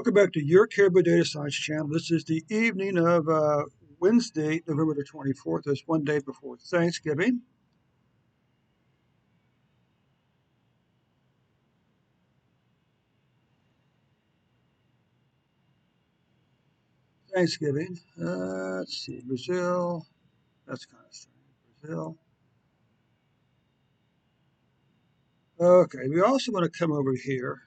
Welcome back to Your Caribou Data Science channel. This is the evening of Wednesday, November the 24th. That's one day before Thanksgiving. Let's see, Brazil. That's kind of strange. Brazil. Okay, we also want to come over here.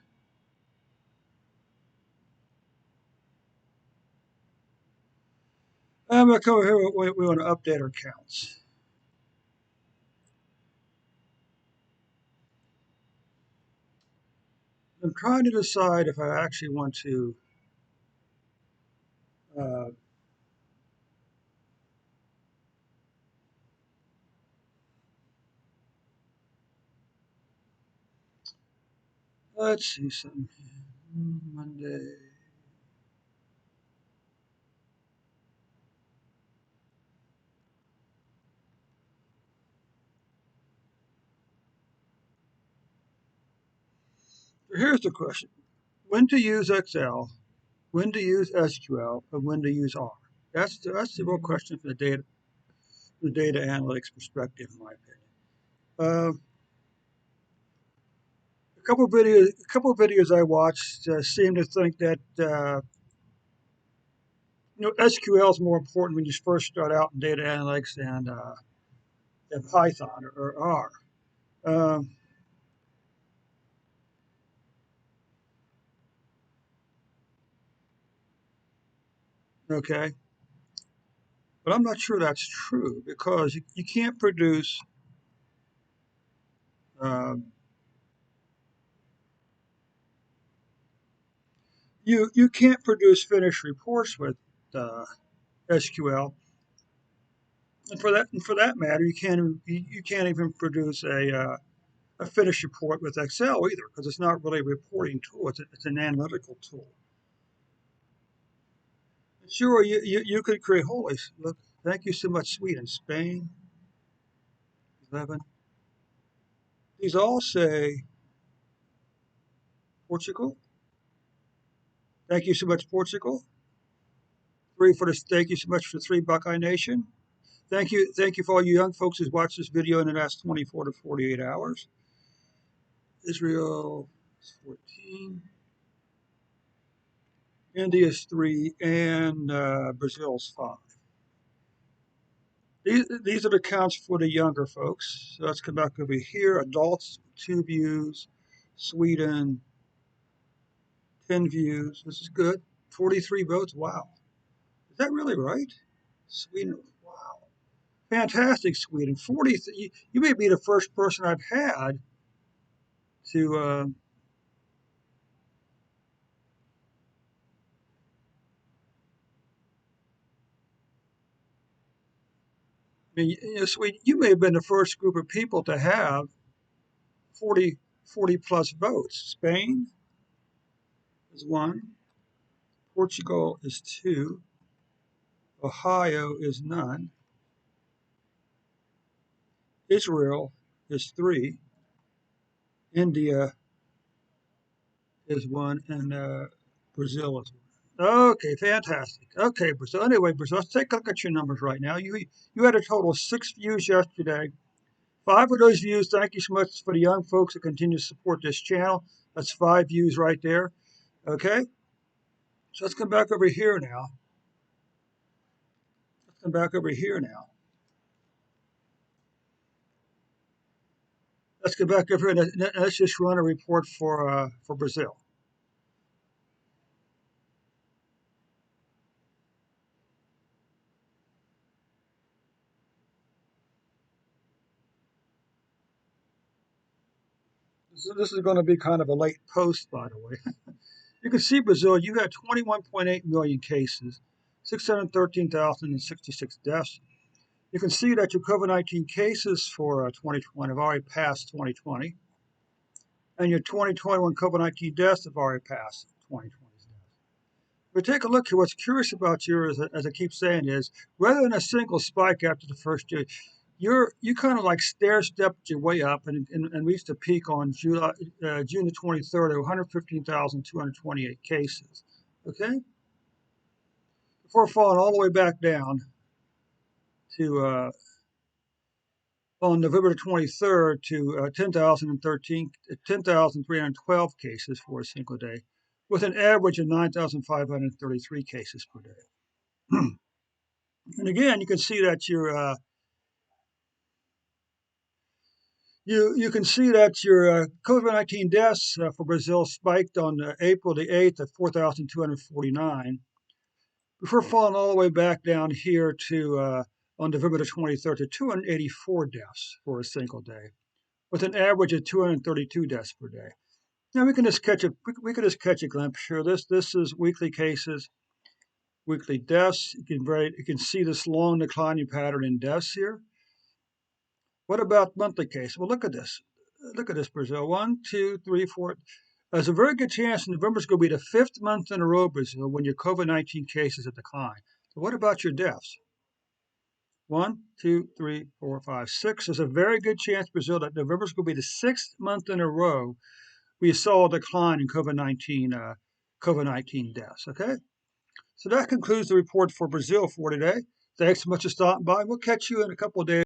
I'm going to come over here. We want to update our counts. I'm trying to decide if I actually want to uh, let's see some Monday. Here's the question: when to use Excel, when to use SQL, and when to use R. That's the real question for the data analytics perspective, in my opinion. Uh, a couple of videos I watched seem to think that SQL is more important when you first start out in data analytics than Python or R. Um, okay, but I'm not sure that's true because you can't produce um, you can't produce finished reports with SQL, and for that matter, you can't even produce a finished report with Excel either, because it's not really a reporting tool. It's an analytical tool. Sure, you could create, holy, look, thank you so much, Sweden, Spain, 11. These all say Portugal. Thank you so much, Portugal. Thank you so much for three, Buckeye Nation. Thank you for all you young folks who's watched this video in the last 24 to 48 hours. Israel is 14. India's 3, and Brazil's 5. These are the counts for the younger folks. So let's come back over here. Adults, 2 views. Sweden, 10 views. This is good. 43 votes. Wow. Is that really right? Sweden. Wow. Fantastic, Sweden. 40. You may be the first person I've had to. Sweden, you may have been the first group of people to have 40 plus votes. Spain is 1. Portugal is 2. Ohio is none. Israel is 3. India is 1, and Brazil is 1. Okay, fantastic. Okay, Brazil. Anyway, Brazil, let's take a look at your numbers right now. You had a total of 6 views yesterday. 5 of those views, thank you so much for the young folks that continue to support this channel. That's 5 views right there. Okay, so let's come back over here now. Let's come back over here now. Let's go back over here and let's just run a report for Brazil. So this is going to be kind of a late post, by the way. You can see Brazil, you had 21.8 million cases, 613,066 deaths. You can see that your COVID-19 cases for 2020 have already passed 2020, and your 2021 COVID-19 deaths have already passed 2020's deaths. But take a look here. What's curious about you, as I keep saying, is rather than a single spike after the first year, you kind of like stair stepped your way up and reached a peak on June the 23rd of 115,228 cases. Okay, before falling all the way back down to on November 23rd to 10,312 cases for a single day, with an average of 9,533 cases per day. And again, you can see that you can see that your COVID-19 deaths for Brazil spiked on April the 8th at 4,249 before falling all the way back down here to on November the 23rd to 284 deaths for a single day, with an average of 232 deaths per day. Now we can just catch a glimpse here. This is weekly cases, weekly deaths. You can see this long declining pattern in deaths here. What about monthly cases? Well, look at this. Look at this, Brazil. 1, 2, 3, 4. There's a very good chance November's going to be the fifth month in a row, Brazil, when your COVID-19 cases have declined. So what about your deaths? 1, 2, 3, 4, 5, 6. There's a very good chance, Brazil, that November's going to be the sixth month in a row we saw a decline in COVID-19 deaths. Okay, so that concludes the report for Brazil for today. Thanks so much for stopping by. We'll catch you in a couple of days.